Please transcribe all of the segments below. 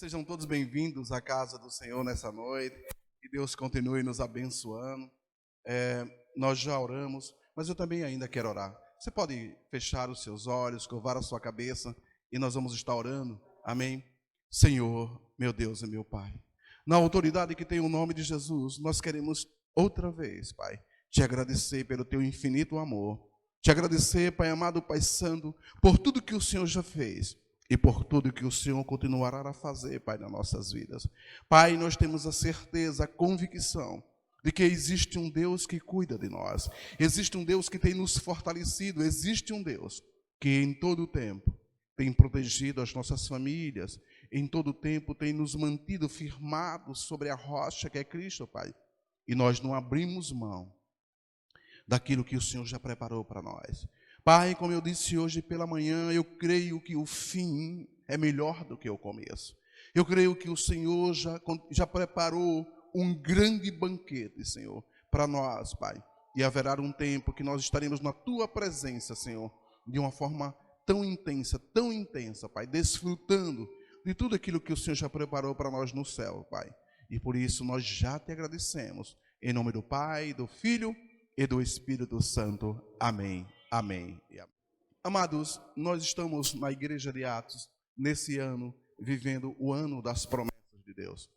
Sejam todos bem-vindos à casa do Senhor nessa noite. Que Deus continue nos abençoando. Nós já oramos, mas eu também ainda quero orar. Você pode fechar os seus olhos, curvar a sua cabeça e nós vamos estar orando. Amém? Senhor, meu Deus e meu Pai, na autoridade que tem o nome de Jesus, nós queremos outra vez, Pai, te agradecer pelo teu infinito amor. Te agradecer, Pai amado, Pai santo, por tudo que o Senhor já fez. E por tudo que o Senhor continuará a fazer, Pai, nas nossas vidas. Pai, nós temos a certeza, a convicção de que existe um Deus que cuida de nós. Existe um Deus que tem nos fortalecido. Existe um Deus que em todo o tempo tem protegido as nossas famílias. Em todo o tempo tem nos mantido firmados sobre a rocha que é Cristo, Pai. E nós não abrimos mão daquilo que o Senhor já preparou para nós. Pai, como eu disse hoje pela manhã, eu creio que o fim é melhor do que o começo. Eu creio que o Senhor já preparou um grande banquete, Senhor, para nós, Pai. E haverá um tempo que nós estaremos na Tua presença, Senhor, de uma forma tão intensa, Pai, desfrutando de tudo aquilo que o Senhor já preparou para nós no céu, Pai. E por isso nós já te agradecemos. Em nome do Pai, do Filho e do Espírito Santo. Amém. Amém. Amados, nós estamos na Igreja de Atos, nesse ano, vivendo o ano das promessas de Deus.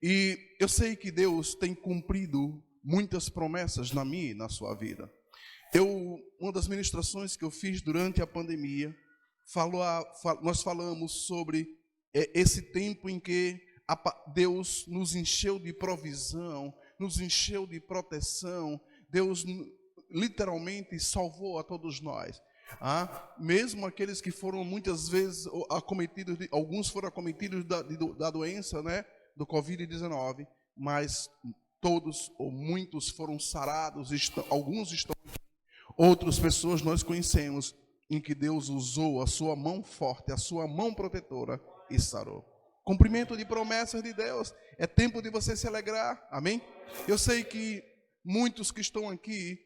E eu sei que Deus tem cumprido muitas promessas na minha e na sua vida. Uma das ministrações que eu fiz durante a pandemia, nós falamos sobre esse tempo em que Deus nos encheu de provisão, nos encheu de proteção. Deus literalmente salvou a todos nós. Mesmo aqueles que foram muitas vezes acometidos, alguns foram acometidos da doença, né, do Covid-19, mas todos ou muitos foram sarados, alguns estão aqui, outras pessoas nós conhecemos, em que Deus usou a sua mão forte, a sua mão protetora e sarou. Cumprimento de promessas de Deus, é tempo de você se alegrar, amém? Eu sei que muitos que estão aqui,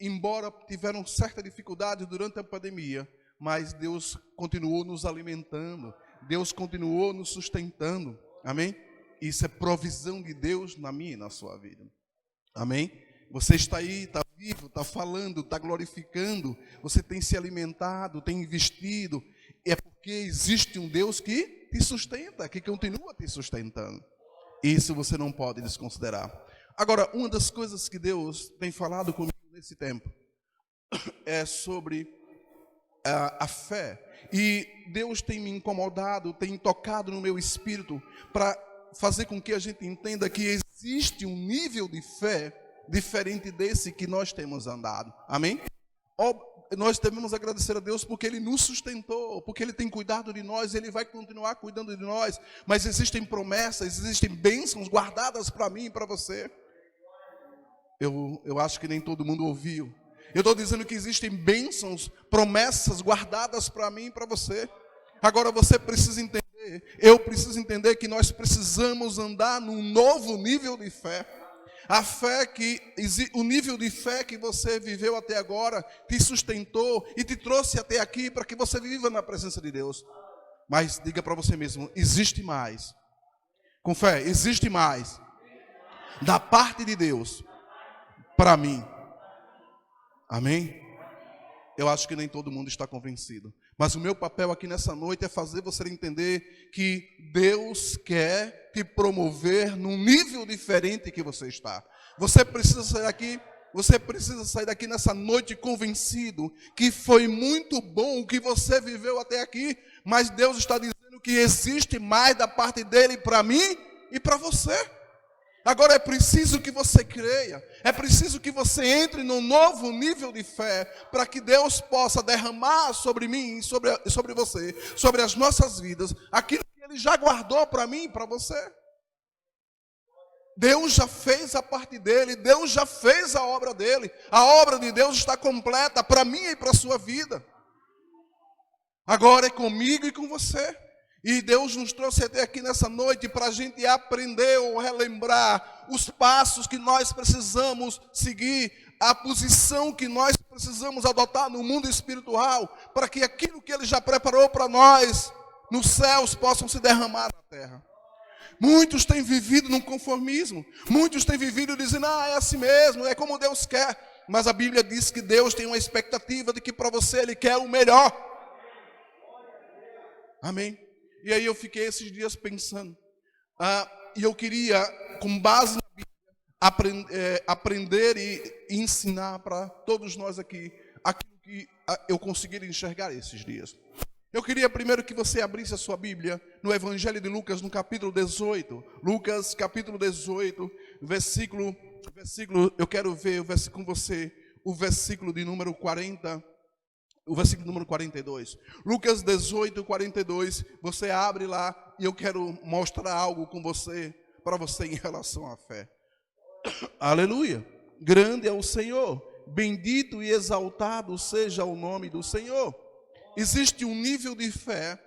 embora tiveram certa dificuldade durante a pandemia, mas Deus continuou nos alimentando, Deus continuou nos sustentando, amém? Isso é provisão de Deus na minha e na sua vida, amém? Você está aí, está vivo, está falando, está glorificando, você tem se alimentado, tem investido, é porque existe um Deus que te sustenta, que continua te sustentando. Isso você não pode desconsiderar. Agora, uma das coisas que Deus tem falado comigo nesse tempo é sobre a fé. E Deus tem me incomodado, tem tocado no meu espírito para fazer com que a gente entenda que existe um nível de fé diferente desse que nós temos andado. Amém? Nós devemos agradecer a Deus porque Ele nos sustentou, porque Ele tem cuidado de nós, Ele vai continuar cuidando de nós. Mas existem promessas, existem bênçãos guardadas para mim e para você. Eu acho que nem todo mundo ouviu. Eu estou dizendo que existem bênçãos, promessas guardadas para mim e para você. Agora você precisa entender, eu preciso entender que nós precisamos andar num novo nível de fé. A fé o nível de fé que você viveu até agora te sustentou e te trouxe até aqui para que você viva na presença de Deus. Mas diga para você mesmo, existe mais. Com fé, existe mais da parte de Deus para mim. Amém? Eu acho que nem todo mundo está convencido. Mas o meu papel aqui nessa noite é fazer você entender que Deus quer te promover num nível diferente que você está. Você precisa sair daqui nessa noite convencido que foi muito bom o que você viveu até aqui, mas Deus está dizendo que existe mais da parte dele para mim e para você. Agora é preciso que você creia, é preciso que você entre num novo nível de fé, para que Deus possa derramar sobre mim, sobre você, sobre as nossas vidas, aquilo que Ele já guardou para mim e para você. Deus já fez a parte dele, Deus já fez a obra dele, a obra de Deus está completa para mim e para a sua vida. Agora é comigo e com você. E Deus nos trouxe até aqui nessa noite para a gente aprender ou relembrar os passos que nós precisamos seguir, a posição que nós precisamos adotar no mundo espiritual, para que aquilo que Ele já preparou para nós nos céus possam se derramar na terra. Muitos têm vivido num conformismo. Muitos têm vivido dizendo, é assim mesmo, é como Deus quer. Mas a Bíblia diz que Deus tem uma expectativa de que para você Ele quer o melhor. Amém? E aí eu fiquei esses dias pensando. E eu queria, com base na Bíblia, aprender e ensinar para todos nós aqui aquilo que eu conseguir enxergar esses dias. Eu queria primeiro que você abrisse a sua Bíblia no Evangelho de Lucas, no capítulo 18. Lucas, capítulo 18, versículo, eu quero ver com você o versículo de número 40, o versículo número 42. Lucas 18, 42, você abre lá e eu quero mostrar algo com você, para você em relação à fé. Aleluia! Grande é o Senhor, bendito e exaltado seja o nome do Senhor. Existe um nível de fé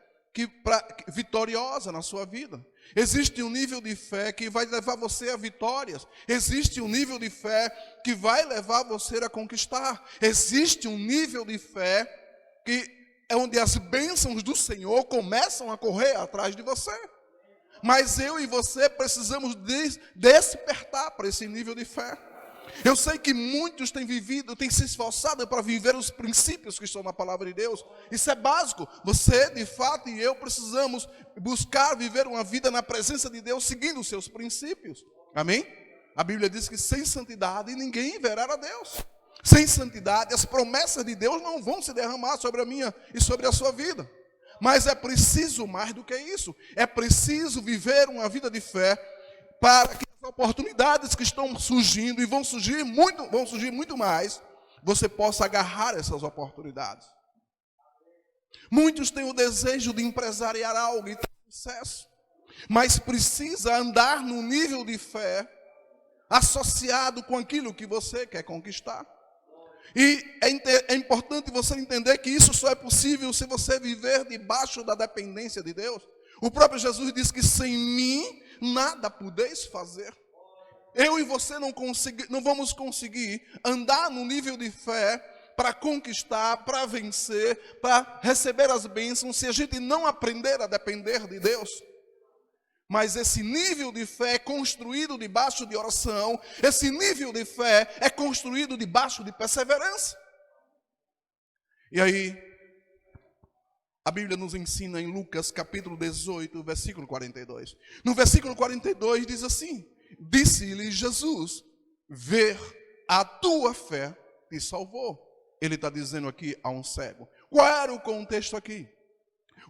vitoriosa na sua vida. Existe um nível de fé que vai levar você a vitórias. Existe um nível de fé que vai levar você a conquistar. Existe um nível de fé que é onde as bênçãos do Senhor começam a correr atrás de você. Mas eu e você precisamos despertar para esse nível de fé. Eu sei que muitos têm se esforçado para viver os princípios que estão na palavra de Deus. Isso é básico. Você, de fato, e eu precisamos buscar viver uma vida na presença de Deus, seguindo os seus princípios. Amém? A Bíblia diz que sem santidade ninguém verá a Deus. Sem santidade, as promessas de Deus não vão se derramar sobre a minha e sobre a sua vida. Mas é preciso mais do que isso. É preciso viver uma vida de fé para que as oportunidades que estão surgindo e vão surgir muito mais, você possa agarrar essas oportunidades. Muitos têm o desejo de empresariar algo e ter sucesso, mas precisa andar num nível de fé associado com aquilo que você quer conquistar. E é importante você entender que isso só é possível se você viver debaixo da dependência de Deus. O próprio Jesus disse que sem mim nada podeis fazer. Eu e você não vamos conseguir andar no nível de fé para conquistar, para vencer, para receber as bênçãos, se a gente não aprender a depender de Deus. Mas esse nível de fé é construído debaixo de oração, esse nível de fé é construído debaixo de perseverança. E aí, a Bíblia nos ensina em Lucas capítulo 18, versículo 42. No versículo 42 diz assim: disse-lhe Jesus, ver a tua fé te salvou. Ele está dizendo aqui a um cego. Qual era o contexto aqui?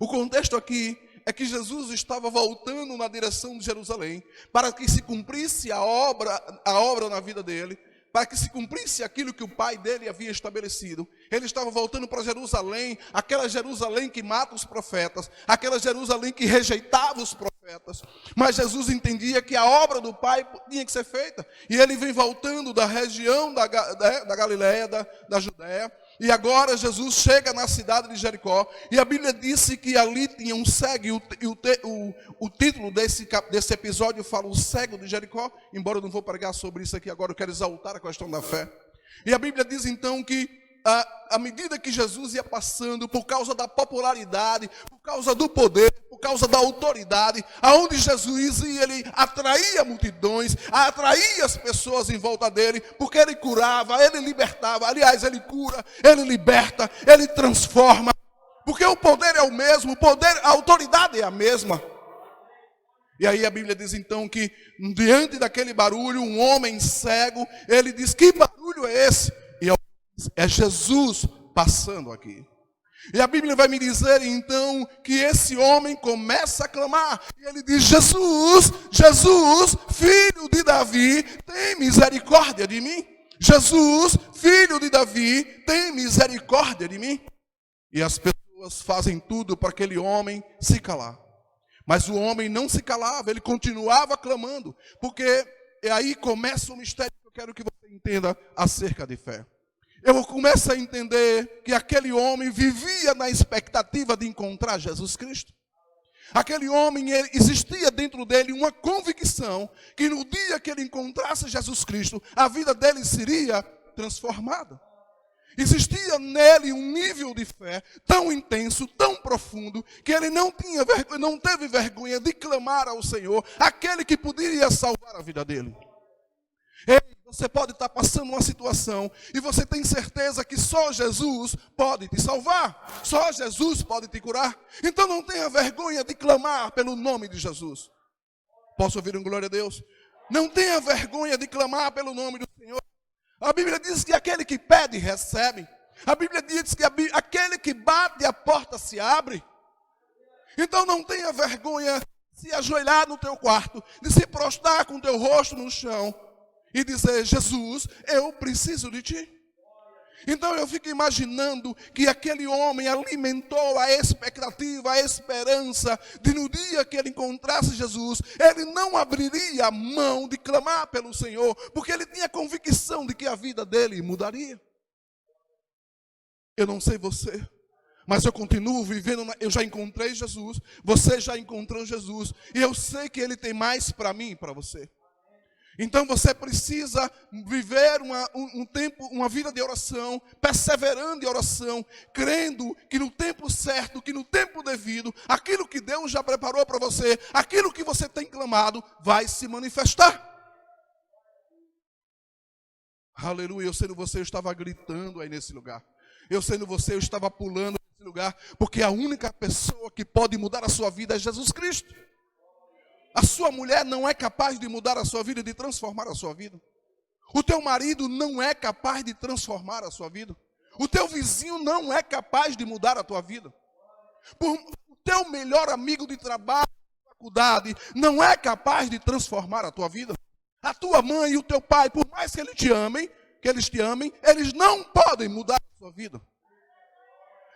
O contexto aqui é que Jesus estava voltando na direção de Jerusalém para que se cumprisse a obra na vida dele, para que se cumprisse aquilo que o pai dele havia estabelecido. Ele estava voltando para Jerusalém, aquela Jerusalém que mata os profetas, aquela Jerusalém que rejeitava os profetas. Mas Jesus entendia que a obra do pai tinha que ser feita. E ele vem voltando da região da Galileia, da Judéia. E agora Jesus chega na cidade de Jericó. E a Bíblia disse que ali tinha um cego. E o título desse episódio fala o cego de Jericó. Embora eu não vou pregar sobre isso aqui agora, eu quero exaltar a questão da fé. E a Bíblia diz então que à medida que Jesus ia passando, por causa da popularidade, por causa do poder, por causa da autoridade, aonde Jesus ia, ele atraía multidões, atraía as pessoas em volta dele, porque ele curava, ele libertava, aliás, ele cura, ele liberta, ele transforma, porque o poder é o mesmo, a autoridade é a mesma. E aí a Bíblia diz então que diante daquele barulho, um homem cego, ele diz: que barulho é esse? E é Jesus passando aqui. E a Bíblia vai me dizer então que esse homem começa a clamar. E ele diz: Jesus, Jesus, filho de Davi, tem misericórdia de mim. Jesus, filho de Davi, tem misericórdia de mim. E as pessoas fazem tudo para aquele homem se calar. Mas o homem não se calava, ele continuava clamando. Porque aí começa o mistério que eu quero que você entenda acerca de fé. Eu começo a entender que aquele homem vivia na expectativa de encontrar Jesus Cristo. Aquele homem, existia dentro dele uma convicção que no dia que ele encontrasse Jesus Cristo, a vida dele seria transformada. Existia nele um nível de fé tão intenso, tão profundo, que ele não teve vergonha de clamar ao Senhor, aquele que poderia salvar a vida dele. Ei, você pode estar passando uma situação e você tem certeza que só Jesus pode te salvar, só Jesus pode te curar. Então não tenha vergonha de clamar pelo nome de Jesus. Posso ouvir um glória a Deus? Não tenha vergonha de clamar pelo nome do Senhor. A Bíblia diz que aquele que pede, recebe. A Bíblia diz que aquele que bate, a porta se abre. Então não tenha vergonha de se ajoelhar no teu quarto, de se prostrar com o teu rosto no chão e dizer: Jesus, eu preciso de ti. Então eu fico imaginando que aquele homem alimentou a expectativa, a esperança de no dia que ele encontrasse Jesus, ele não abriria a mão de clamar pelo Senhor, porque ele tinha convicção de que a vida dele mudaria. Eu não sei você, mas eu continuo vivendo, eu já encontrei Jesus, você já encontrou Jesus, e eu sei que ele tem mais para mim e para você. Então você precisa viver uma vida de oração, perseverando em oração, crendo que no tempo certo, que no tempo devido, aquilo que Deus já preparou para você, aquilo que você tem clamado, vai se manifestar. Aleluia, eu sendo você, eu estava gritando aí nesse lugar. Eu sendo você, eu estava pulando nesse lugar, porque a única pessoa que pode mudar a sua vida é Jesus Cristo. A sua mulher não é capaz de mudar a sua vida, de transformar a sua vida. O teu marido não é capaz de transformar a sua vida. O teu vizinho não é capaz de mudar a tua vida. O teu melhor amigo de trabalho, de faculdade, não é capaz de transformar a tua vida. A tua mãe e o teu pai, por mais que eles te amem, eles não podem mudar a sua vida.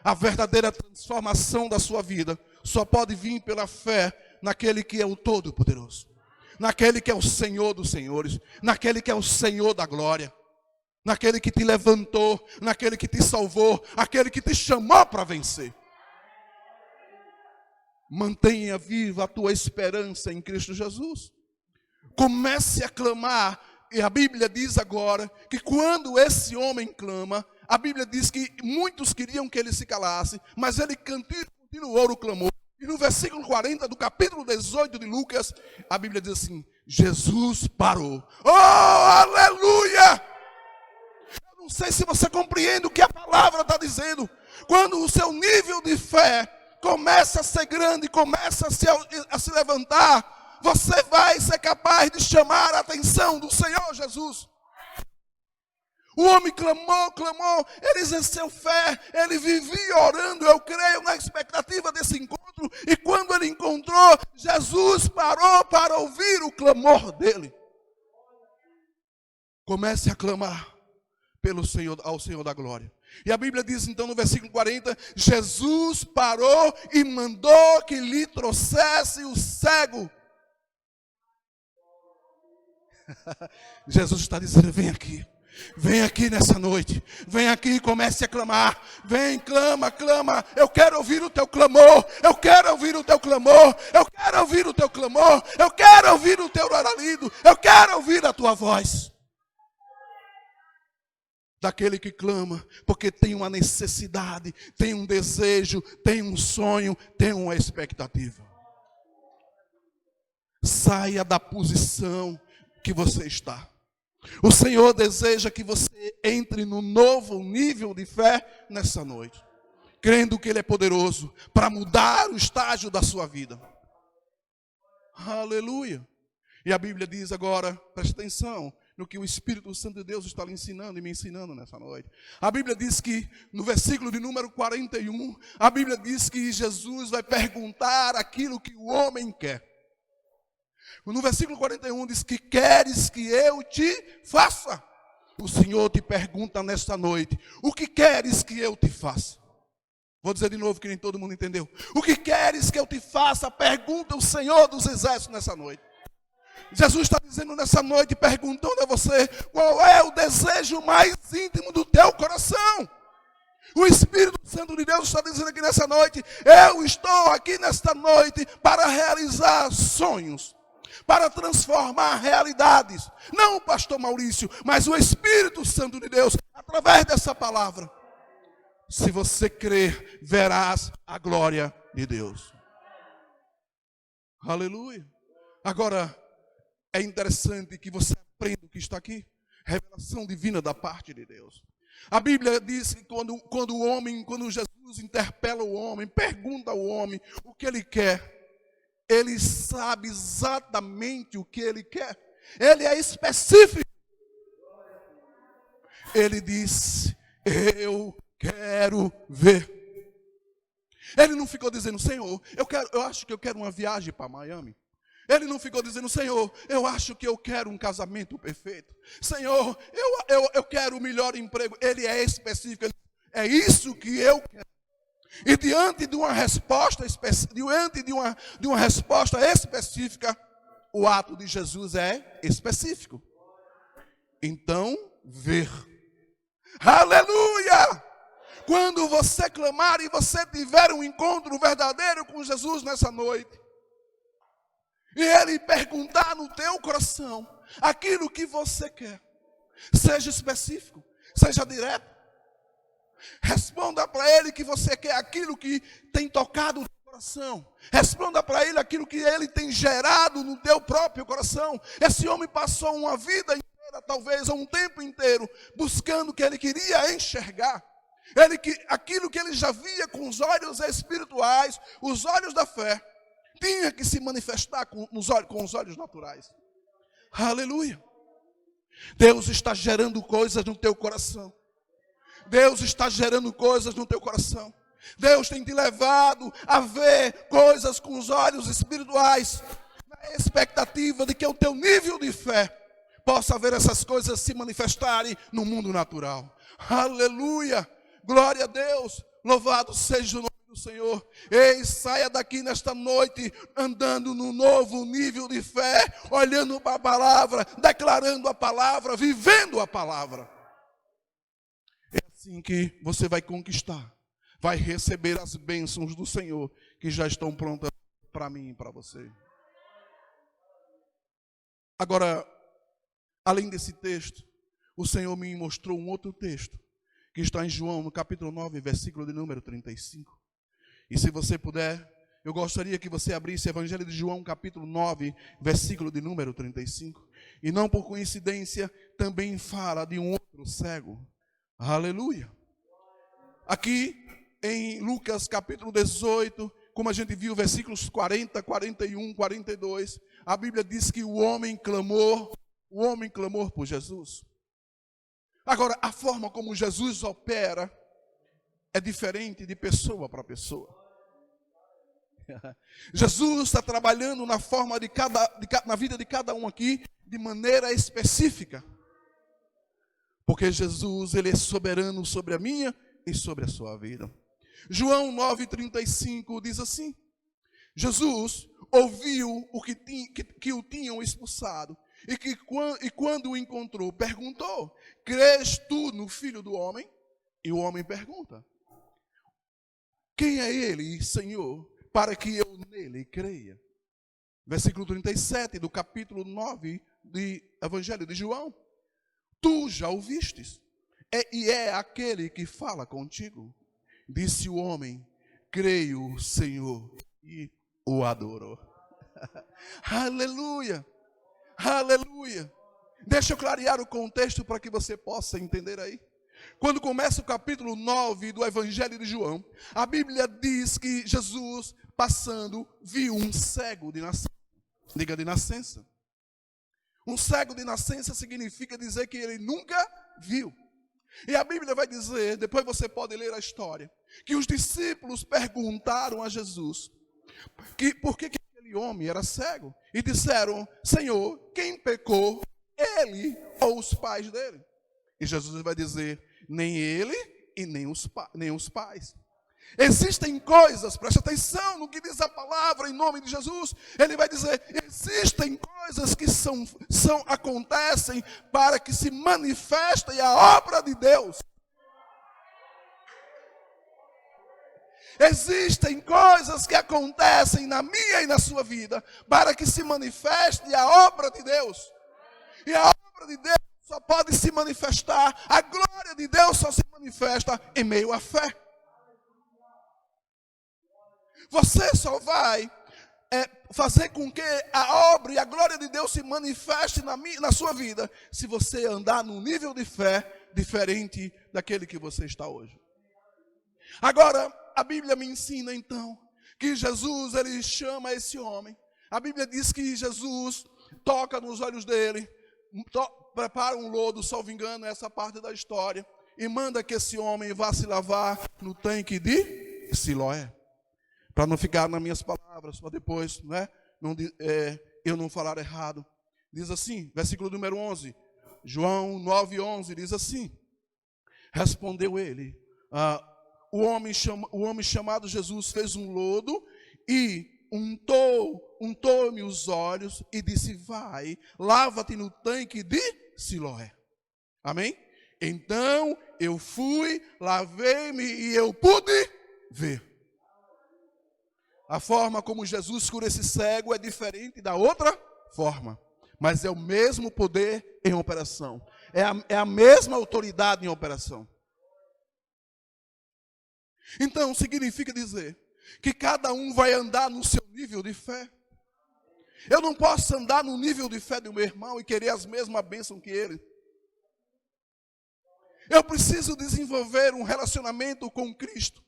A verdadeira transformação da sua vida só pode vir pela fé naquele que é o Todo-Poderoso, naquele que é o Senhor dos Senhores, naquele que é o Senhor da glória, naquele que te levantou, naquele que te salvou, aquele que te chamou para vencer. Mantenha viva a tua esperança em Cristo Jesus. Comece a clamar, e a Bíblia diz agora que quando esse homem clama, a Bíblia diz que muitos queriam que ele se calasse, mas ele continuou o clamor. E no versículo 40 do capítulo 18 de Lucas, a Bíblia diz assim: Jesus parou. Oh, aleluia! Eu não sei se você compreende o que a palavra está dizendo. Quando o seu nível de fé começa a ser grande, começa a se levantar, você vai ser capaz de chamar a atenção do Senhor Jesus. O homem clamou, ele exerceu fé, ele vivia orando, eu creio, na expectativa desse encontro. E quando ele encontrou, Jesus parou para ouvir o clamor dele. Comece a clamar ao Senhor da glória. E a Bíblia diz então no versículo 40, Jesus parou e mandou que lhe trouxesse o cego. Jesus está dizendo: vem aqui. Vem aqui nessa noite, vem aqui e comece a clamar, vem, clama, eu quero ouvir o teu clamor, eu quero ouvir o teu clamor, eu quero ouvir o teu clamor, eu quero ouvir o teu alarido, eu quero ouvir a tua voz. Daquele que clama, porque tem uma necessidade, tem um desejo, tem um sonho, tem uma expectativa. Saia da posição que você está. O Senhor deseja que você entre no novo nível de fé nessa noite, crendo que Ele é poderoso para mudar o estágio da sua vida. Aleluia. E a Bíblia diz agora, preste atenção no que o Espírito Santo de Deus está lhe ensinando e me ensinando nessa noite. A Bíblia diz que, no versículo de número 41, a Bíblia diz que Jesus vai perguntar aquilo que o homem quer. No versículo 41 diz que queres que eu te faça. O Senhor te pergunta nesta noite: o que queres que eu te faça? Vou dizer de novo que nem todo mundo entendeu. O que queres que eu te faça? Pergunta o Senhor dos exércitos nessa noite. Jesus está dizendo nessa noite, perguntando a você: qual é o desejo mais íntimo do teu coração? O Espírito Santo de Deus está dizendo aqui nessa noite: eu estou aqui nesta noite para realizar sonhos, para transformar realidades. Não o pastor Maurício, mas o Espírito Santo de Deus. através dessa palavra. Se você crer, verás a glória de Deus. Aleluia. Agora, é interessante que você aprenda o que está aqui. Revelação divina da parte de Deus. A Bíblia diz que quando Jesus interpela o homem, pergunta ao homem o que ele quer, ele sabe exatamente o que ele quer. Ele é específico. Ele diz, eu quero ver. Ele não ficou dizendo, Senhor, eu acho que eu quero uma viagem para Miami. Ele não ficou dizendo, Senhor, eu acho que eu quero um casamento perfeito. Senhor, eu quero o melhor emprego. Ele é específico. É isso que eu quero. E diante de uma resposta específica, o ato de Jesus é específico. Então, ver. Aleluia! Quando você clamar e você tiver um encontro verdadeiro com Jesus nessa noite, e Ele perguntar no teu coração aquilo que você quer, seja específico, seja direto. Responda para Ele que você quer aquilo que tem tocado no coração. Responda para Ele aquilo que Ele tem gerado no teu próprio coração. Esse homem passou uma vida inteira, talvez, ou um tempo inteiro, buscando o que ele queria enxergar. Aquilo que ele já via com os olhos espirituais, os olhos da fé, tinha que se manifestar com os olhos naturais. Aleluia. Deus está gerando coisas no teu coração. Deus está gerando coisas no teu coração. Deus tem te levado a ver coisas com os olhos espirituais, na expectativa de que o teu nível de fé possa ver essas coisas se manifestarem no mundo natural. Aleluia. Glória a Deus. Louvado seja o nome do Senhor. Ei, saia daqui nesta noite andando num novo nível de fé, olhando para a palavra, declarando a palavra, vivendo a palavra. É assim que você vai conquistar, vai receber as bênçãos do Senhor que já estão prontas para mim e para você. Agora, além desse texto, o Senhor me mostrou um outro texto que está em João, no capítulo 9, versículo de número 35. E se você puder, eu gostaria que você abrisse o Evangelho de João, capítulo 9, versículo de número 35. E não por coincidência, também fala de um outro cego. Aleluia. Aqui em Lucas, capítulo 18, como a gente viu, versículos 40, 41, 42, a Bíblia diz que o homem clamou por Jesus. Agora, a forma como Jesus opera é diferente de pessoa para pessoa. Jesus está trabalhando na vida de cada um aqui de maneira específica. Porque Jesus, Ele é soberano sobre a minha e sobre a sua vida. João 9,35 diz assim: Jesus ouviu que o tinham expulsado. E quando o encontrou, perguntou: crês tu no Filho do Homem? E o homem pergunta: quem é ele, Senhor, para que eu nele creia? Versículo 37 do capítulo 9 do Evangelho de João. Tu já o vistes, e é aquele que fala contigo. Disse o homem: creio, Senhor, e o adorou. Aleluia. Aleluia. Deixa eu clarear o contexto para que você possa entender aí. Quando começa o capítulo 9 do Evangelho de João, a Bíblia diz que Jesus, passando, viu um cego de nascença. Diga, de nascença. Um cego de nascença significa dizer que ele nunca viu. E a Bíblia vai dizer, depois você pode ler a história, que os discípulos perguntaram a Jesus por que aquele homem era cego. E disseram: Senhor, quem pecou, ele ou os pais dele? E Jesus vai dizer: nem ele e nem os pais. Existem coisas, preste atenção no que diz a palavra em nome de Jesus. Ele vai dizer: existem coisas que acontecem para que se manifeste a obra de Deus. Existem coisas que acontecem na minha e na sua vida para que se manifeste a obra de Deus. E a obra de Deus só pode se manifestar, a glória de Deus só se manifesta em meio à fé. Você só vai fazer com que a obra e a glória de Deus se manifeste na sua vida, se você andar num nível de fé diferente daquele que você está hoje. Agora, a Bíblia me ensina então, que Jesus, ele chama esse homem. A Bíblia diz que Jesus toca nos olhos dele, prepara um lodo, salvo engano, essa parte da história, e manda que esse homem vá se lavar no tanque de Siloé. Para não ficar nas minhas palavras, para depois, né, eu não falar errado. Diz assim, versículo número 11, João 9:11, diz assim: respondeu ele, o homem chamado Jesus fez um lodo e untou-me os olhos e disse: vai, lava-te no tanque de Siloé. Amém? Então eu fui, lavei-me e eu pude ver. A forma como Jesus cura esse cego é diferente da outra forma, mas é o mesmo poder em operação, é a mesma autoridade em operação. Então significa dizer que cada um vai andar no seu nível de fé. Eu não posso andar no nível de fé do meu irmão e querer as mesmas bênçãos que ele. Eu preciso desenvolver um relacionamento com Cristo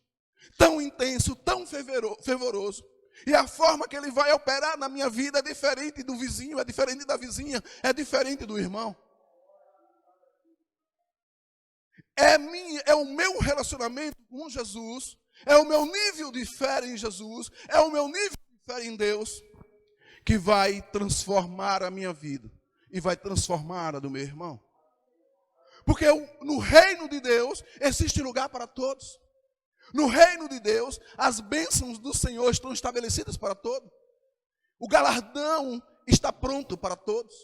tão intenso, tão fervoroso. E a forma que ele vai operar na minha vida é diferente do vizinho, é diferente da vizinha, é diferente do irmão. É o meu relacionamento com Jesus, é o meu nível de fé em Jesus, é o meu nível de fé em Deus, que vai transformar a minha vida e vai transformar a do meu irmão. Porque no reino de Deus existe lugar para todos. No reino de Deus, as bênçãos do Senhor estão estabelecidas para todos. O galardão está pronto para todos.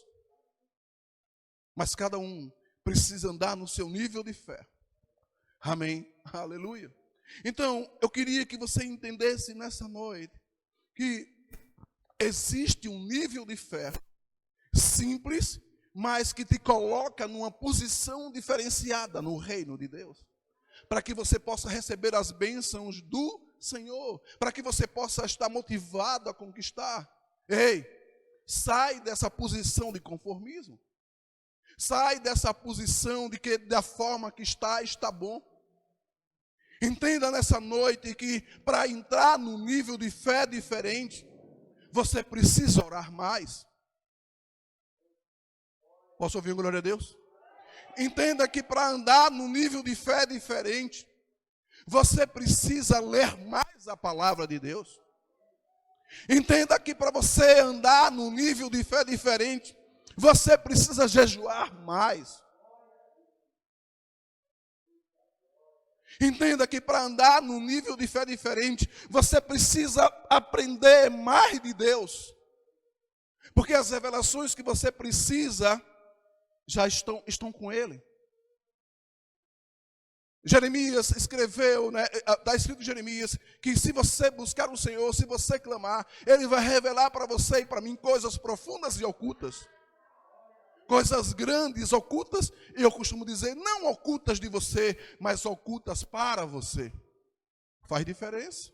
Mas cada um precisa andar no seu nível de fé. Amém? Aleluia. Então, eu queria que você entendesse nessa noite que existe um nível de fé simples, mas que te coloca numa posição diferenciada no reino de Deus. Para que você possa receber as bênçãos do Senhor, para que você possa estar motivado a conquistar. Ei, sai dessa posição de conformismo. Sai dessa posição de que da forma que está bom. Entenda nessa noite que para entrar num nível de fé diferente, você precisa orar mais. Posso ouvir glória a Deus? Entenda que para andar num nível de fé diferente, você precisa ler mais a palavra de Deus. Entenda que para você andar num nível de fé diferente, você precisa jejuar mais. Entenda que para andar num nível de fé diferente, você precisa aprender mais de Deus. Porque as revelações que você precisa já estão com Ele. Jeremias escreveu, está escrito em Jeremias, que se você buscar o Senhor, se você clamar, Ele vai revelar para você e para mim coisas profundas e ocultas. Coisas grandes, ocultas, e eu costumo dizer, não ocultas de você, mas ocultas para você. Faz diferença.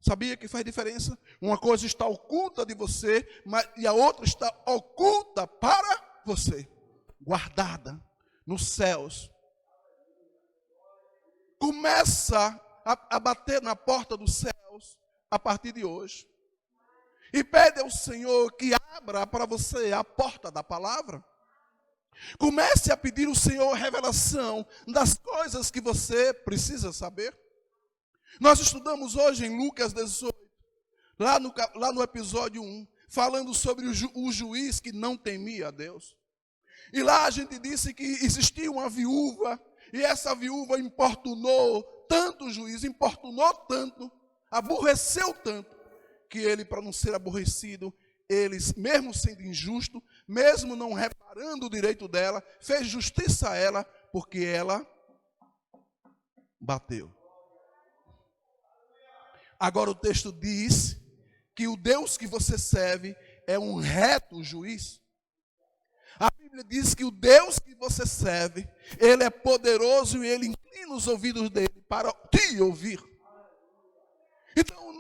Sabia que faz diferença? Uma coisa está oculta de você, e a outra está oculta para você. Guardada nos céus. Começa a bater na porta dos céus a partir de hoje. E pede ao Senhor que abra para você a porta da palavra. Comece a pedir ao Senhor revelação das coisas que você precisa saber. Nós estudamos hoje em Lucas 18, lá no episódio 1, falando sobre o juiz que não temia a Deus. E lá a gente disse que existia uma viúva, e essa viúva importunou tanto o juiz, importunou tanto, aborreceu tanto, que ele, para não ser aborrecido, ele, mesmo sendo injusto, mesmo não reparando o direito dela, fez justiça a ela, porque ela bateu. Agora o texto diz que o Deus que você serve é um reto juiz. A Bíblia diz que o Deus que você serve, Ele é poderoso e Ele inclina os ouvidos dele para te ouvir. Então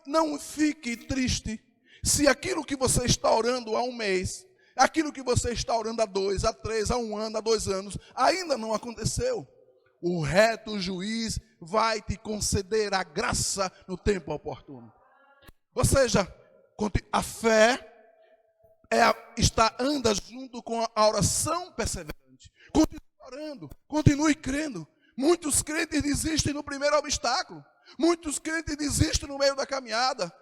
não fique triste se aquilo que você está orando há um mês, aquilo que você está orando há 2, há 3, há 1 ano, há 2 anos, ainda não aconteceu. O reto juiz vai te conceder a graça no tempo oportuno. Ou seja, a fé anda junto com a oração perseverante. Continue orando, continue crendo. Muitos crentes desistem no primeiro obstáculo. Muitos crentes desistem no meio da caminhada.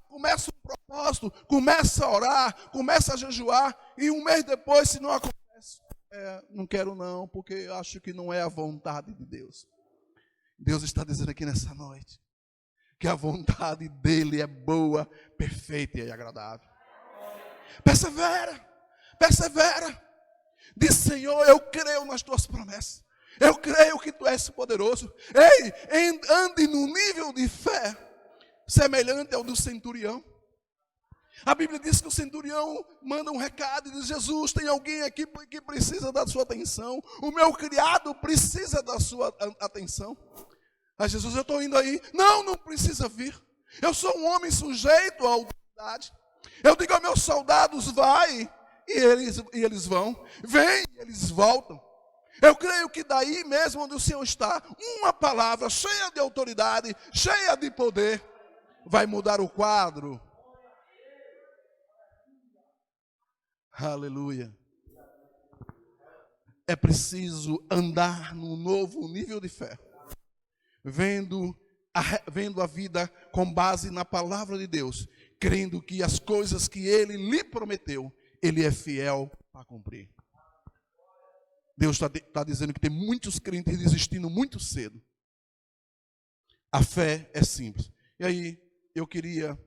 Começa um propósito, começa a orar, começa a jejuar, e um mês depois, se não acontece, não quero não, porque acho que não é a vontade de Deus. Deus está dizendo aqui nessa noite que a vontade dele é boa, perfeita e agradável. Persevera, persevera. Diz: Senhor, eu creio nas tuas promessas. Eu creio que tu és poderoso. Ei, ande no nível de fé semelhante ao do centurião. A Bíblia diz que o centurião manda um recado e diz: Jesus, tem alguém aqui que precisa da sua atenção. O meu criado precisa da sua atenção. Aí Jesus: eu estou indo aí. Não precisa vir. Eu sou um homem sujeito à autoridade. Eu digo aos meus soldados: vai, e eles vão. Vem, e eles voltam. Eu creio que daí mesmo onde o Senhor está, uma palavra cheia de autoridade, cheia de poder, vai mudar o quadro. Aleluia. É preciso andar num novo nível de fé, vendo a vida com base na palavra de Deus, crendo que as coisas que Ele lhe prometeu, Ele é fiel para cumprir. Deus está dizendo que tem muitos crentes desistindo muito cedo. A fé é simples. E aí, eu queria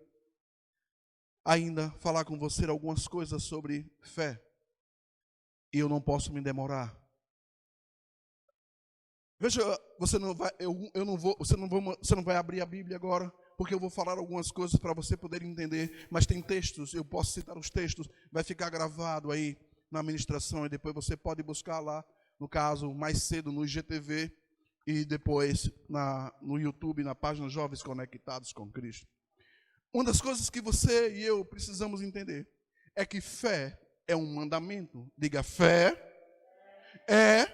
ainda falar com você algumas coisas sobre fé. E eu não posso me demorar. Veja, você não vai abrir a Bíblia agora, porque eu vou falar algumas coisas para você poder entender. Mas tem textos, eu posso citar os textos, vai ficar gravado aí na ministração, e depois você pode buscar lá, no caso, mais cedo no IGTV, e depois no YouTube, na página Jovens Conectados com Cristo. Uma das coisas que você e eu precisamos entender é que fé é um mandamento. Diga: fé é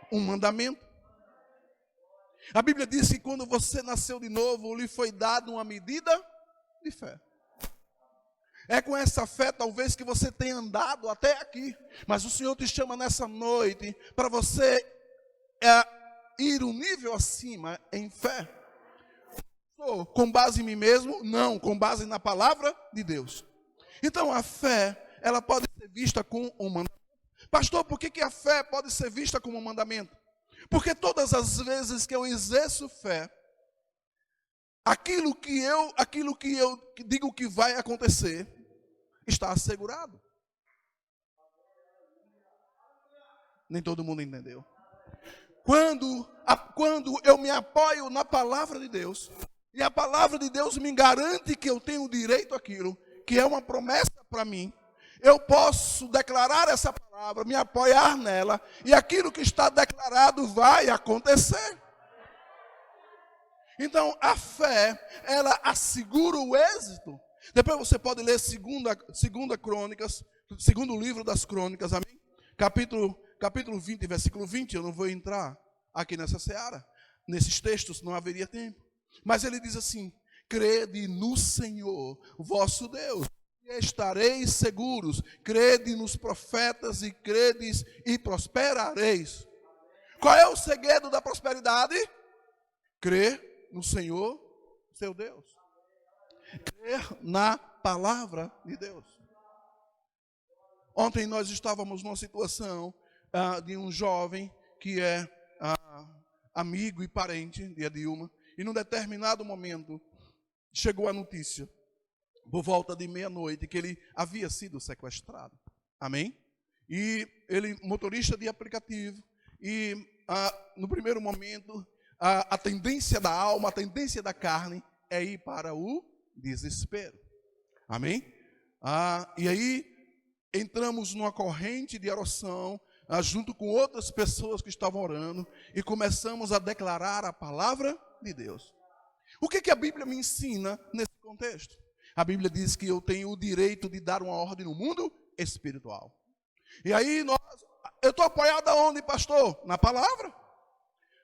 um mandamento. A Bíblia diz que quando você nasceu de novo, lhe foi dada uma medida de fé. É com essa fé, talvez, que você tenha andado até aqui. Mas o Senhor te chama nessa noite para você ir um nível acima em fé. Com base em mim mesmo? Não, com base na palavra de Deus. Então a fé, ela pode ser vista como um mandamento. Pastor, por que a fé pode ser vista como um mandamento? Porque todas as vezes que eu exerço fé, aquilo que eu digo que vai acontecer, está assegurado. Nem todo mundo entendeu. Quando eu me apoio na palavra de Deus, e a palavra de Deus me garante que eu tenho direito àquilo, que é uma promessa para mim, eu posso declarar essa palavra, me apoiar nela, e aquilo que está declarado vai acontecer. Então, a fé, ela assegura o êxito. Depois você pode ler segunda Crônicas, segundo livro das Crônicas, amém? Capítulo 20, versículo 20, eu não vou entrar aqui nessa seara, nesses textos não haveria tempo. Mas ele diz assim: crede no Senhor, vosso Deus, e estareis seguros. Crede nos profetas e credes e prosperareis. Qual é o segredo da prosperidade? Crer no Senhor, seu Deus. Crer na palavra de Deus. Ontem nós estávamos numa situação de um jovem que é amigo e parente de Dilma, e num determinado momento chegou a notícia, por volta de meia-noite, que ele havia sido sequestrado. Amém? E ele, motorista de aplicativo, e no primeiro momento, a tendência da alma, a tendência da carne é ir para o desespero. Amém? E aí entramos numa corrente de oração, junto com outras pessoas que estavam orando, e começamos a declarar a palavra de Deus. O que a Bíblia me ensina nesse contexto? A Bíblia diz que eu tenho o direito de dar uma ordem no mundo espiritual. E aí, eu estou apoiado aonde, pastor? Na palavra.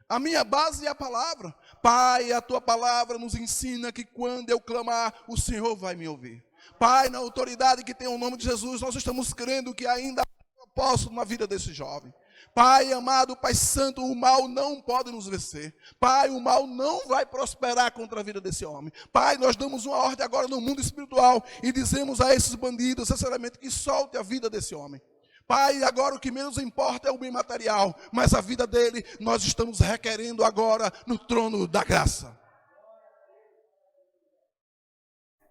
A minha base é a palavra. Pai, a tua palavra nos ensina que quando eu clamar, o Senhor vai me ouvir. Pai, na autoridade que tem o nome de Jesus, nós estamos crendo que ainda há propósito na vida desse jovem. Pai amado, Pai santo, o mal não pode nos vencer. Pai, o mal não vai prosperar contra a vida desse homem. Pai, nós damos uma ordem agora no mundo espiritual e dizemos a esses bandidos, sinceramente, que solte a vida desse homem. Pai, agora o que menos importa é o bem material, mas a vida dele nós estamos requerendo agora no trono da graça.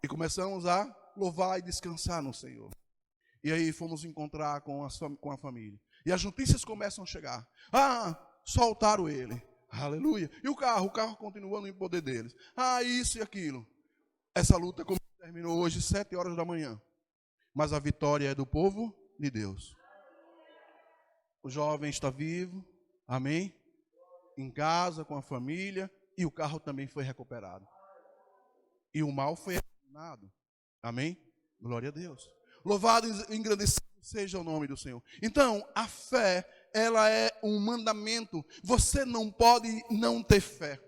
E começamos a louvar e descansar no Senhor. E aí fomos encontrar com a família. E as notícias começam a chegar. Soltaram ele. Aleluia. E o carro continuando em poder deles. Isso e aquilo. Essa luta terminou hoje, 7 horas da manhã. Mas a vitória é do povo de Deus. O jovem está vivo. Amém? Em casa, com a família. E o carro também foi recuperado. E o mal foi eliminado. Amém? Glória a Deus. Louvado e engrandecido seja o nome do Senhor. Então, a fé, ela é um mandamento. Você não pode não ter fé.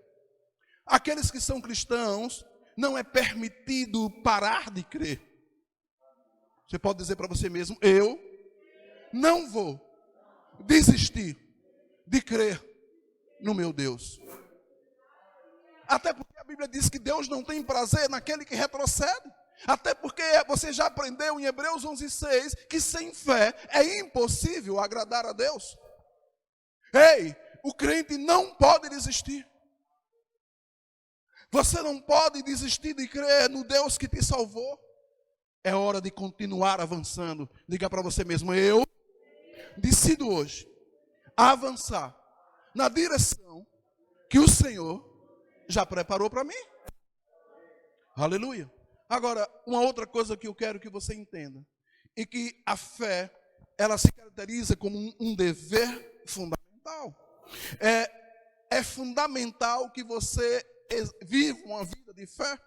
Aqueles que são cristãos, não é permitido parar de crer. Você pode dizer para você mesmo, eu não vou desistir de crer no meu Deus. Até porque a Bíblia diz que Deus não tem prazer naquele que retrocede. Até porque você já aprendeu em Hebreus 11:6 que sem fé é impossível agradar a Deus. Ei, o crente não pode desistir. Você não pode desistir de crer no Deus que te salvou. É hora de continuar avançando. Diga para você mesmo, eu decido hoje avançar na direção que o Senhor já preparou para mim. Aleluia. Agora, uma outra coisa que eu quero que você entenda, é que a fé, ela se caracteriza como um dever fundamental. É fundamental que você viva uma vida de fé.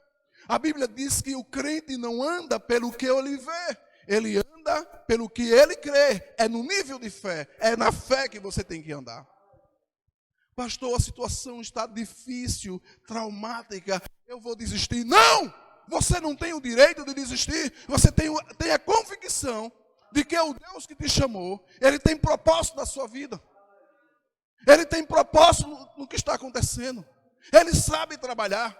A Bíblia diz que o crente não anda pelo que ele vê, ele anda pelo que ele crê. É no nível de fé, é na fé que você tem que andar. Pastor, a situação está difícil, traumática, eu vou desistir. Não! Você não tem o direito de desistir. Você tem a convicção de que é o Deus que te chamou. Ele tem propósito na sua vida. Ele tem propósito no que está acontecendo. Ele sabe trabalhar.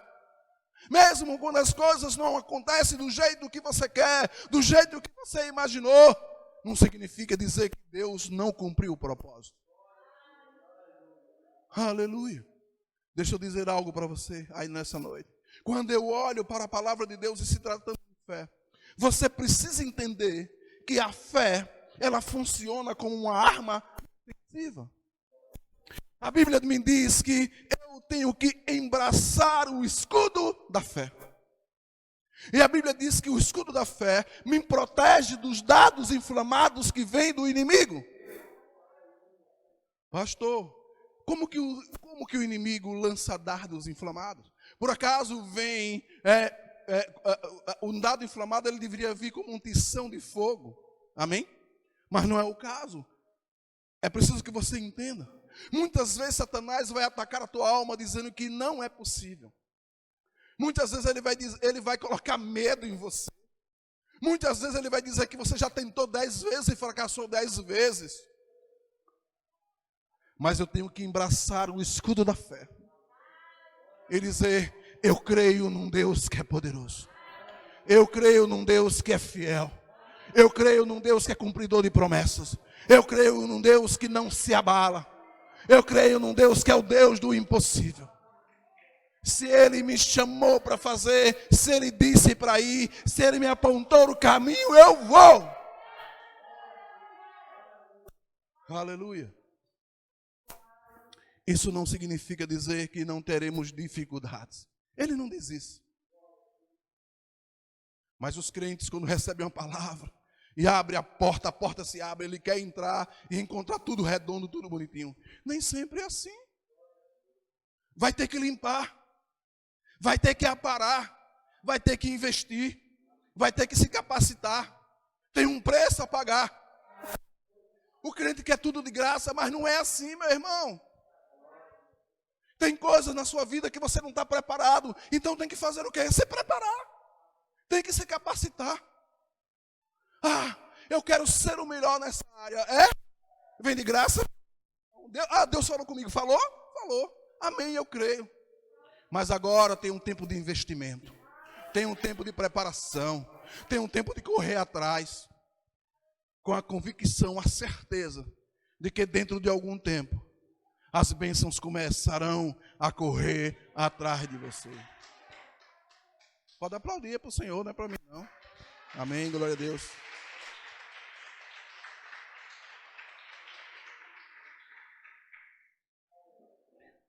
Mesmo quando as coisas não acontecem do jeito que você quer, do jeito que você imaginou, não significa dizer que Deus não cumpriu o propósito. Aleluia. Deixa eu dizer algo para você aí nessa noite. Quando eu olho para a palavra de Deus e se tratando de fé, você precisa entender que a fé, ela funciona como uma arma defensiva. A Bíblia me diz que eu tenho que embraçar o escudo da fé. E a Bíblia diz que o escudo da fé me protege dos dardos inflamados que vêm do inimigo. Pastor, como que o inimigo lança dardos inflamados? Por acaso vem, um dardo inflamado, ele deveria vir como um tição de fogo. Amém? Mas não é o caso. É preciso que você entenda. Muitas vezes Satanás vai atacar a tua alma dizendo que não é possível. Muitas vezes ele vai colocar medo em você. Muitas vezes ele vai dizer que você já tentou 10 vezes e fracassou 10 vezes. Mas eu tenho que embraçar o escudo da fé. E dizer, eu creio num Deus que é poderoso. Eu creio num Deus que é fiel. Eu creio num Deus que é cumpridor de promessas. Eu creio num Deus que não se abala. Eu creio num Deus que é o Deus do impossível. Se Ele me chamou para fazer, se Ele disse para ir, se Ele me apontou o caminho, eu vou. Aleluia. Isso não significa dizer que não teremos dificuldades. Ele não diz isso. Mas os crentes, quando recebem uma palavra, e abre a porta se abre, ele quer entrar e encontrar tudo redondo, tudo bonitinho. Nem sempre é assim. Vai ter que limpar, vai ter que aparar, vai ter que investir, vai ter que se capacitar. Tem um preço a pagar. O crente quer tudo de graça, mas não é assim, meu irmão. Tem coisas na sua vida que você não está preparado, então tem que fazer o quê? Se preparar, tem que se capacitar. Eu quero ser o melhor nessa área. Vem de graça? Deus falou comigo. Falou? Falou. Amém, eu creio. Mas agora tem um tempo de investimento. Tem um tempo de preparação. Tem um tempo de correr atrás. Com a convicção, a certeza de que dentro de algum tempo as bênçãos começarão a correr atrás de você. Pode aplaudir para o Senhor, não é para mim não. Amém, glória a Deus.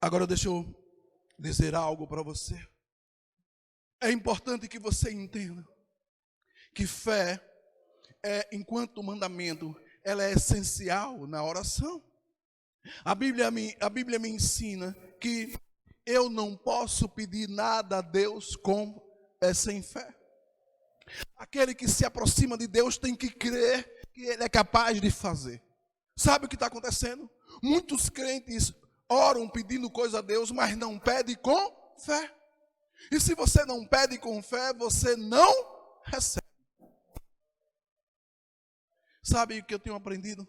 Agora deixa eu dizer algo para você. É importante que você entenda que fé enquanto mandamento, ela é essencial na oração. A Bíblia me ensina que eu não posso pedir nada a Deus sem fé. Aquele que se aproxima de Deus tem que crer que Ele é capaz de fazer. Sabe o que está acontecendo? Muitos crentes oram pedindo coisa a Deus, mas não pedem com fé. E se você não pede com fé, você não recebe. Sabe o que eu tenho aprendido?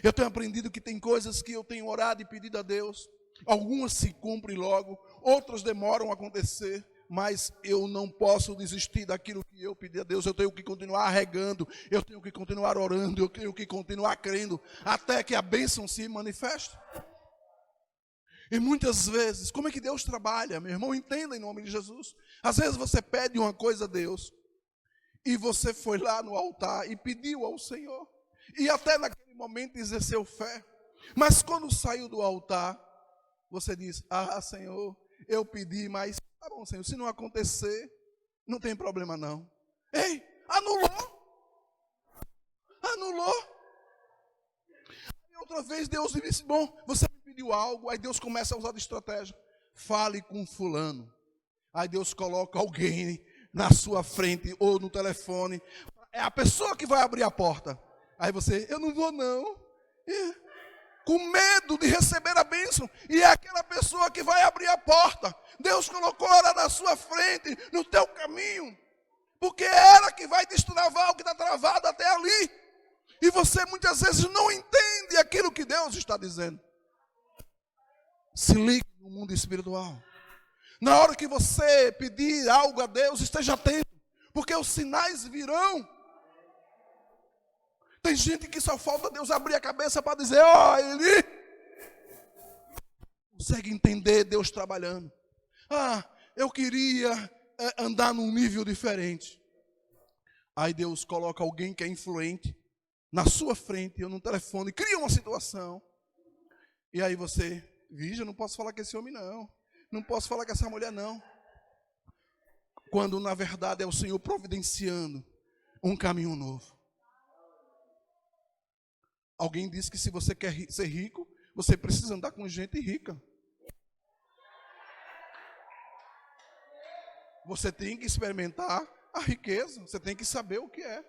Eu tenho aprendido que tem coisas que eu tenho orado e pedido a Deus. Algumas se cumprem logo, outras demoram a acontecer. Mas eu não posso desistir daquilo que eu pedi a Deus. Eu tenho que continuar regando, eu tenho que continuar orando, eu tenho que continuar crendo, até que a bênção se manifeste. E muitas vezes, como é que Deus trabalha, meu irmão? Entenda em nome de Jesus. Às vezes você pede uma coisa a Deus, e você foi lá no altar e pediu ao Senhor, e até naquele momento exerceu fé. Mas quando saiu do altar, você diz: Senhor, eu pedi, mas tá bom, Senhor, se não acontecer, não tem problema não. Ei, anulou. E outra vez Deus disse: bom, você me pediu algo. Aí Deus começa a usar de estratégia. Fale com fulano. Aí Deus coloca alguém na sua frente ou no telefone. É a pessoa que vai abrir a porta. Aí você: eu não vou não. Com medo de receber a bênção. E é aquela pessoa que vai abrir a porta. Deus colocou ela na sua frente, no teu caminho. Porque é ela que vai destravar o que está travado até ali. E você muitas vezes não entende aquilo que Deus está dizendo. Se ligue no mundo espiritual. Na hora que você pedir algo a Deus, esteja atento. Porque os sinais virão. Tem gente que só falta Deus abrir a cabeça para dizer: ele consegue entender Deus trabalhando. Eu queria andar num nível diferente. Aí Deus coloca alguém que é influente na sua frente, ou no telefone, cria uma situação. E aí você: eu não posso falar com esse homem não. Não posso falar com essa mulher não. Quando na verdade é o Senhor providenciando um caminho novo. Alguém disse que se você quer ser rico, você precisa andar com gente rica. Você tem que experimentar a riqueza. Você tem que saber o que é.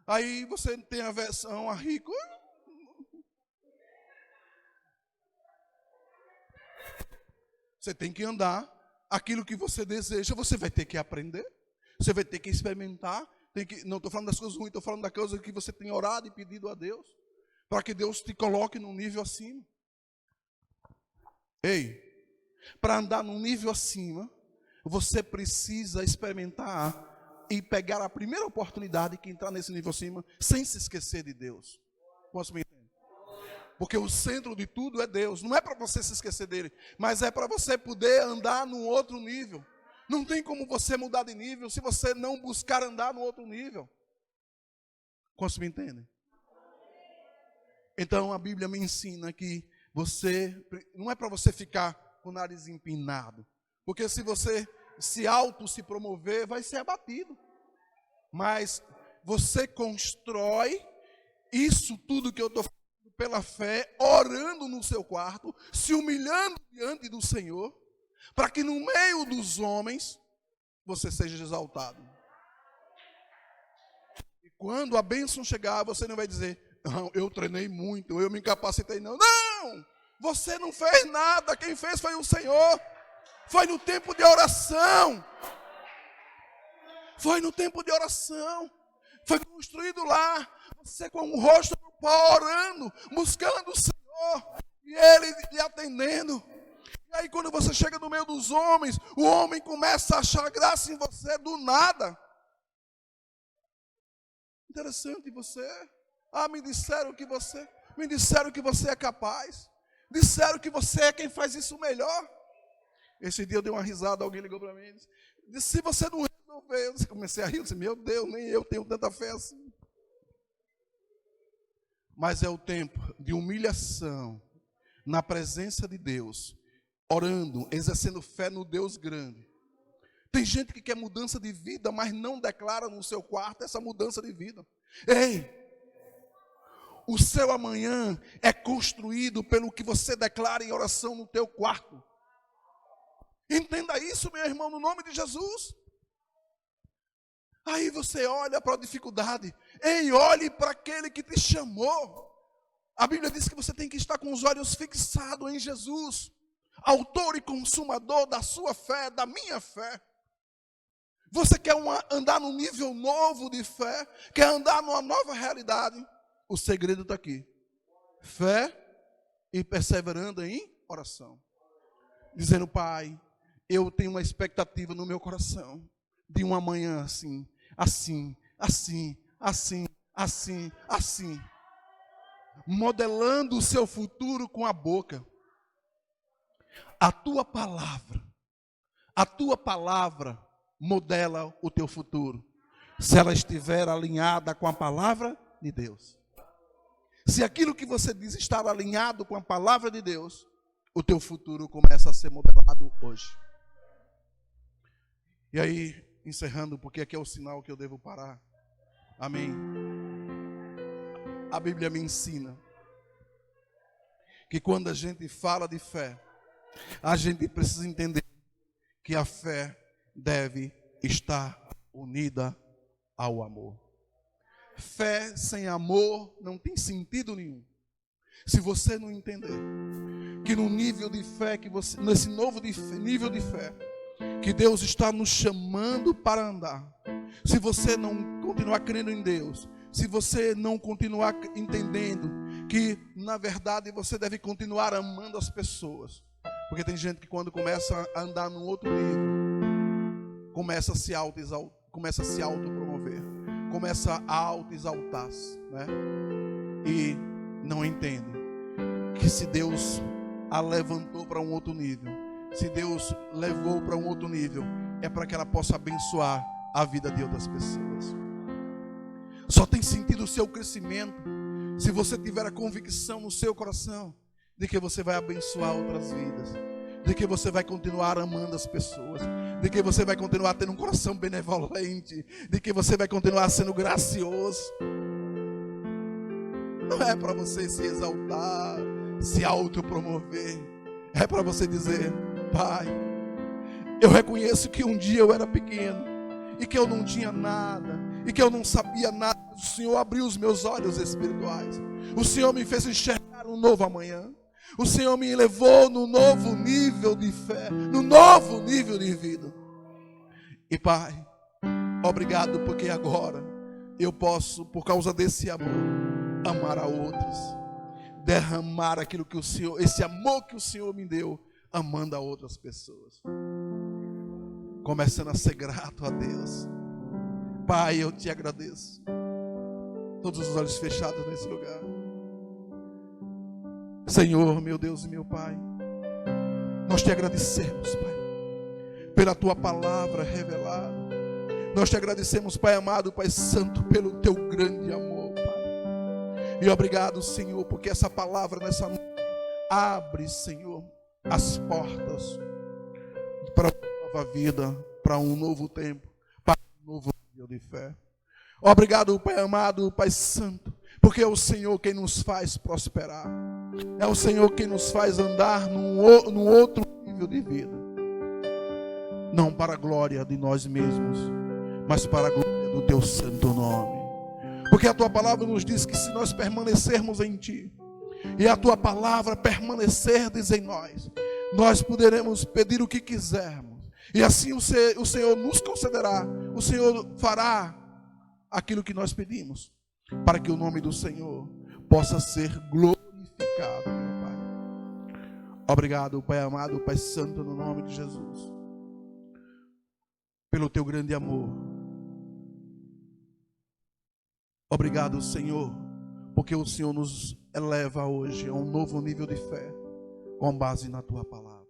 Aí você tem aversão a rico. Você tem que andar aquilo que você deseja. Você vai ter que aprender. Você vai ter que experimentar. Não estou falando das coisas ruins, estou falando das coisas que você tem orado e pedido a Deus, para que Deus te coloque num nível acima. Ei, para andar num nível acima, você precisa experimentar e pegar a primeira oportunidade que entrar nesse nível acima, sem se esquecer de Deus. Posso me entender? Porque o centro de tudo é Deus. Não é para você se esquecer dele, mas é para você poder andar num outro nível. Não tem como você mudar de nível se você não buscar andar no outro nível. Quantos me entendem? Então a Bíblia me ensina que não é para você ficar com o nariz empinado. Porque se você se promover, vai ser abatido. Mas você constrói isso tudo que eu estou falando pela fé, orando no seu quarto, se humilhando diante do Senhor, para que no meio dos homens você seja exaltado. E quando a bênção chegar, você não vai dizer, não, eu treinei muito, eu me capacitei. Não, não! Você não fez nada, quem fez foi o Senhor. Foi no tempo de oração. Foi no tempo de oração. Foi construído lá. Você com o rosto no pó, orando, buscando o Senhor. E Ele lhe atendendo. E aí quando você chega no meio dos homens, o homem começa a achar graça em você do nada. Interessante você. Me disseram que você é capaz. Disseram que você é quem faz isso melhor. Esse dia eu dei uma risada, alguém ligou para mim e disse, se você não resolver, eu comecei a rir, eu disse, meu Deus, nem eu tenho tanta fé assim. Mas é o tempo de humilhação na presença de Deus, orando, exercendo fé no Deus grande. Tem gente que quer mudança de vida, mas não declara no seu quarto essa mudança de vida. Ei, o seu amanhã é construído pelo que você declara em oração no teu quarto. Entenda isso, meu irmão, no nome de Jesus. Aí você olha para a dificuldade. Ei, olhe para aquele que te chamou. A Bíblia diz que você tem que estar com os olhos fixados em Jesus, autor e consumador da sua fé, da minha fé. Você quer andar num nível novo de fé, quer andar numa nova realidade? O segredo está aqui. Fé e perseverando em oração. Dizendo, Pai, eu tenho uma expectativa no meu coração de um amanhã assim, assim, assim, assim, assim, assim. Modelando o seu futuro com a boca. A tua palavra modela o teu futuro. Se ela estiver alinhada com a palavra de Deus. Se aquilo que você diz estar alinhado com a palavra de Deus, o teu futuro começa a ser modelado hoje. E aí, encerrando, porque aqui é o sinal que eu devo parar. Amém. A Bíblia me ensina que quando a gente fala de fé, a gente precisa entender que a fé deve estar unida ao amor. Fé sem amor não tem sentido nenhum. Se você não entender que no nível de fé que você, nesse novo nível de fé que Deus está nos chamando para andar, se você não continuar crendo em Deus, se você não continuar entendendo que na verdade você deve continuar amando as pessoas, porque tem gente que quando começa a andar num outro nível, começa a se autopromover, começa a auto-exaltar-se, né? E não entende que se Deus a levantou para um outro nível, se Deus levou para um outro nível, é para que ela possa abençoar a vida de outras pessoas. Só tem sentido o seu crescimento se você tiver a convicção no seu coração de que você vai abençoar outras vidas, de que você vai continuar amando as pessoas, de que você vai continuar tendo um coração benevolente, de que você vai continuar sendo gracioso. Não é para você se exaltar, se autopromover. É para você dizer, Pai, eu reconheço que um dia eu era pequeno, e que eu não tinha nada, e que eu não sabia nada. O Senhor abriu os meus olhos espirituais. O Senhor me fez enxergar um novo amanhã. O Senhor me levou no novo nível de fé, no novo nível de vida. E Pai, obrigado porque agora eu posso, por causa desse amor, amar a outros, derramar aquilo que o Senhor, esse amor que o Senhor me deu, amando a outras pessoas, começando a ser grato a Deus. Pai, eu te agradeço. Todos os olhos fechados nesse lugar. Senhor, meu Deus e meu Pai, nós te agradecemos, Pai, pela tua palavra revelada. Nós te agradecemos, Pai amado, Pai santo, pelo teu grande amor, Pai. E obrigado, Senhor, porque essa palavra nessa noite abre, Senhor, as portas para uma nova vida, para um novo tempo, para um novo nível de fé. Obrigado, Pai amado, Pai santo, porque é o Senhor quem nos faz prosperar. É o Senhor quem nos faz andar num outro nível de vida. Não para a glória de nós mesmos, mas para a glória do Teu santo nome. Porque a Tua palavra nos diz que se nós permanecermos em Ti, e a Tua palavra permanecerdes em nós, nós poderemos pedir o que quisermos. E assim o Senhor nos concederá, o Senhor fará aquilo que nós pedimos, para que o nome do Senhor possa ser glorificado, meu Pai. Obrigado, Pai amado, Pai santo, no nome de Jesus, pelo Teu grande amor. Obrigado, Senhor, porque o Senhor nos eleva hoje a um novo nível de fé, com base na Tua palavra.